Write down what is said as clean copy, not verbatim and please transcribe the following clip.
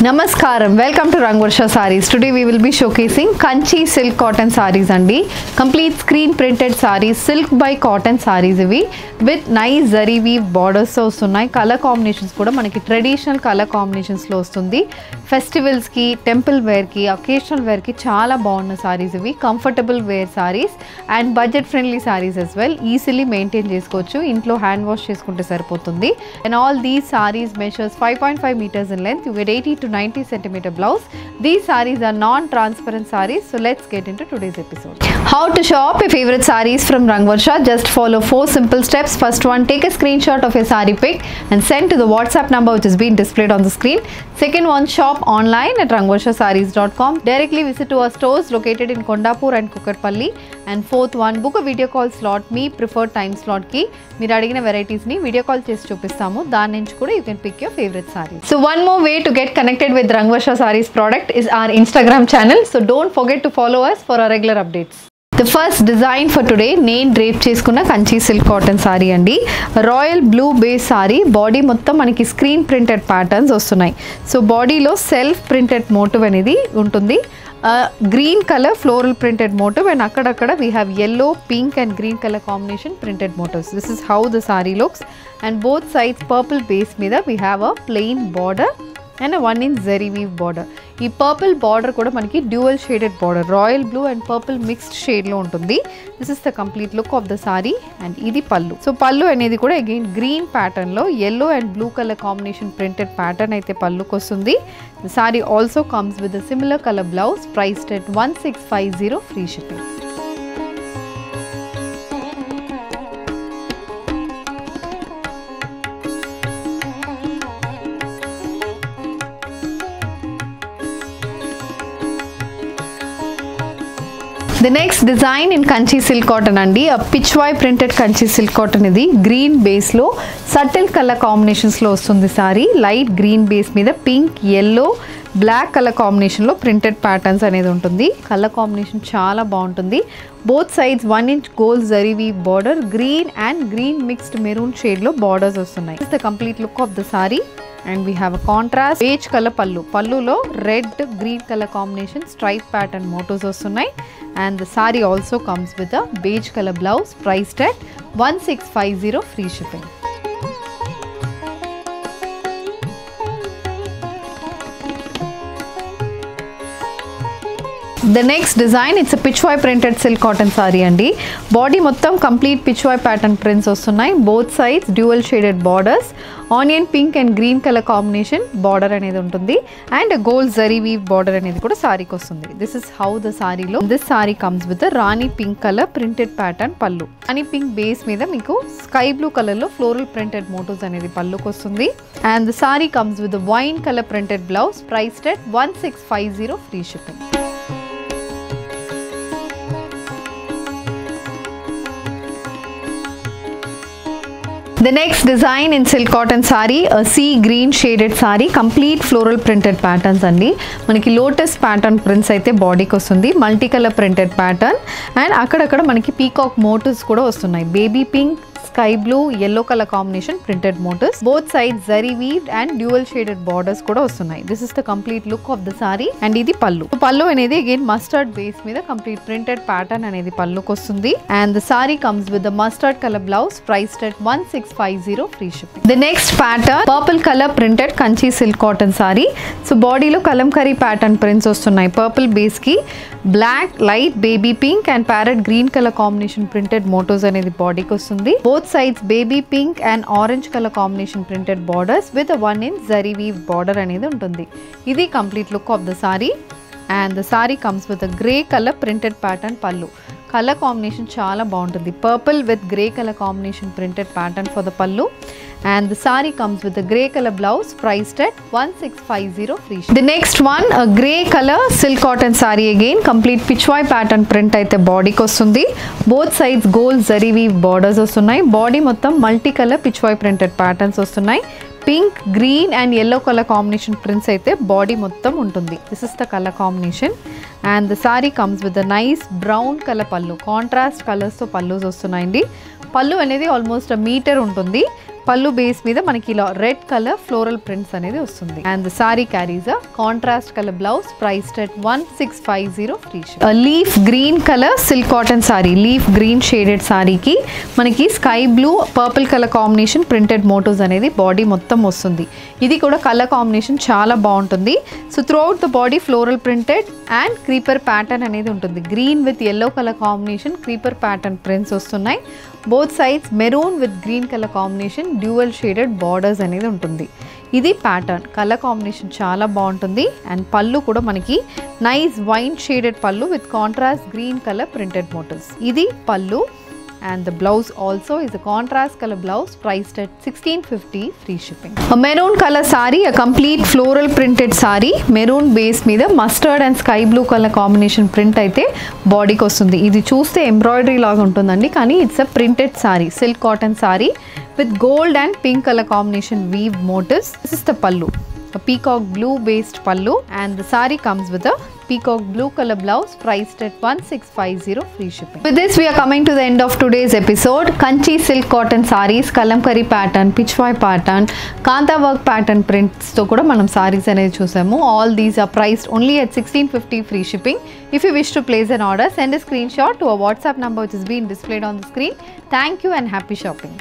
Namaskaram, welcome to Rangvarsha Sarees. Today we will be showcasing Kanchi silk cotton sarees andi. Complete screen printed sarees, silk by cotton sarees ivi with nice zari weave borders so ustunnai. Color combinations kuda manaki traditional color combinations lo ustundi. Festivals ki, temple wear ki, occasional wear ki chaala bagunna sarees ivi. Comfortable wear sarees and budget friendly sarees as well. Easily maintain chesukochu. Intlo hand wash cheskunte saripotundi. And all these sarees measures 5.5 meters in length. You get 80 to 90 centimeter blouse. These sarees are non-transparent sarees. So let's get into today's episode. How to shop your favorite sarees from Rangvarsha? Just follow 4 simple steps. First one, take a screenshot of your saree pic and send to the WhatsApp number which is being displayed on the screen. Second one, shop online at rangvarshasarees.com. Directly visit to our stores located in Kondapur and Kukatpalli. And fourth one, book a video call slot. Me preferred time slot ki meer adigina varieties ni video call chesi chupistamu. Dani nunchi kuda you can pick your favorite sarees. So one more way to get connected with Rangvarsha Sarees product is our Instagram channel. So don't forget to follow us for our regular updates. The first design for today, నేను drape చేసుకున్న Kanchi silk cotton sari అండి. Royal blue base sari, body మొత్తం మనకి screen printed patterns వస్తున్నాయి. So బాడీలో self printed motif అనేది ఉంటుంది. Green colour floral printed motif and అక్కడక్కడ we have yellow, pink and green color combination printed motifs. This is how the saree looks and both sides purple base మీద we have a plain border and a 1-inch zari weave border. ఈ purple border కూడా మనకి dual shaded border, royal blue and purple mixed షేడ్లో ఉంటుంది. This is the complete look of the sorry and ఇది పళ్ళు. So పళ్ళు అనేది కూడా అగైన్ గ్రీన్ ప్యాటర్న్లో yellow and blue colour combination printed pattern అయితే పళ్ళుకి వస్తుంది. The sorry also comes with a similar colour blouse priced at 1650 free shipping. The next design in Kanchi silk cotton andi, a pitchwai printed Kanchi silk cotton idi green base lo subtle color combinations lo vastundi saree. Light green base మీద pink, yellow, black color combination లో printed patterns అనేది ఉంటుంది. Colour combination చాలా బాగుంటుంది. Both sides 1-inch gold zari weave border, green and green mixed maroon shade లో borders వస్తున్నాయి. This is the complete look of the saree. And we have a contrast beige color pallu. Pallu lo red green color combination stripe pattern motifs vastunnai and the saree also comes with a beige color blouse priced at 1650 free shipping. The next design, it's a pitchwai printed silk cotton saree andi. Body mottam complete pitchwai pattern prints vastunnai. Both sides dual shaded borders, onion pink and green color combination border అనేది ఉంటుంది and a gold zari weave border అనేది కూడా saree కి వస్తుంది. This is how the saree look. This saree comes with a rani pink color printed pattern pallu. Rani pink base మీద మీకు sky blue color లో floral printed motifs అనేది పళ్ళుకి వస్తుంది and the saree comes with a wine color printed blouse priced at 1650 free shipping. The next design in silk cotton saree, a sea green shaded saree, complete floral printed patterns andi. Manaki lotus pattern prints aithe body ki vastundi, multicolor printed pattern and akkadakada manaki peacock motifs kuda vastunnai. Baby pink, sky blue, yellow color combination printed motifs. Both sides zari weaved and dual shaded borders kuda vastunnai. This is the complete look of the saree and idi pallu. Pallu anedi again mustard base మీద complete printed pattern అనేది పళ్ళుకి వస్తుంది and the saree comes with the mustard color blouse priced at 1650 free shipping. The next pattern, purple color printed Kanchi silk cotton saree. So body లో kalamkari pattern prints వస్తున్నాయి. Purple base కి black, light baby pink and parrot green color combination printed motifs అనేది బాడీకి వస్తుంది. Both sides baby pink and orange color combination printed borders with a 1-inch zari weave border అనేది ఉంటుంది. ఇది complete look of the saree and the saree comes with a grey color printed pattern pallu. Color combination చాలా బాగుంటుంది. Purple with grey color combination printed pattern for the pallu and the saree comes with a grey color blouse priced at 1650 free shipping. The next one, a grey color silk cotton saree again, complete pitchwai pattern print అయితే బాడీకి వస్తుంది. Both sides gold zari weave borders వస్తున్నాయి. Body మొత్తం multi colour pitchwai printed patterns వస్తున్నాయి. Pink, green and yellow colour combination prints అయితే body మొత్తం ఉంటుంది. This is the colour combination and the sorry comes with the nice brown colour పళ్ళు. Contrast కలర్స్తో పళ్ళుస్ వస్తున్నాయండి. పళ్ళు అనేది ఆల్మోస్ట్ మీటర్ ఉంటుంది. పల్లు బేస్ మీద మనకి ఇలా రెడ్ కలర్ ఫ్లోరల్ ప్రింట్స్ అనేది వస్తుంది. And the sari carries a contrast colour blouse priced at 1650 free ship. Leaf green colour silk cotton sari, leaf green shaded సారీకి మనకి sky blue purple colour combination printed motifs అనేది body మొత్తం వస్తుంది. ఇది కూడా colour combination చాలా బాగుంటుంది. So throughout the body floral printed and creeper pattern అనేది ఉంటుంది. Green with yellow colour combination creeper pattern prints వస్తున్నాయి. Both sides maroon with green colour combination dual shaded borders అనేది ఉంటుంది. ఇది ప్యాటర్న్ కలర్ కాంబినేషన్ చాలా బాగుంటుంది. And పళ్ళు కూడా మనకి నైస్ వైన్ షేడెడ్ పళ్ళు with contrast green colour printed motifs. ఇది పళ్ళు. And the blouse also is a contrast color blouse priced at 1650 free shipping. A maroon color saree, a complete floral printed saree, maroon base మీద mustard and sky blue color combination print అయితే బాడీకి వస్తుంది. ఇది చూస్తే embroidery లాగా ఉంటుందండి, కానీ it's a printed sorry, silk cotton sorry with gold and pink color combination weave motifs. This is the pallu, a peacock blue based pallu, and the saree comes with a peacock blue color blouse priced at 1650 free shipping. With this we are coming to the end of today's episode. Kanchi silk cotton sarees, kalamkari pattern, pitchwai pattern, kanta work pattern prints తో కూడా మనం sarees అనేది చూసాము. All these are priced only at 1650 free shipping. If you wish to place an order, send a screenshot to a WhatsApp number which is being displayed on the screen. Thank you and happy shopping.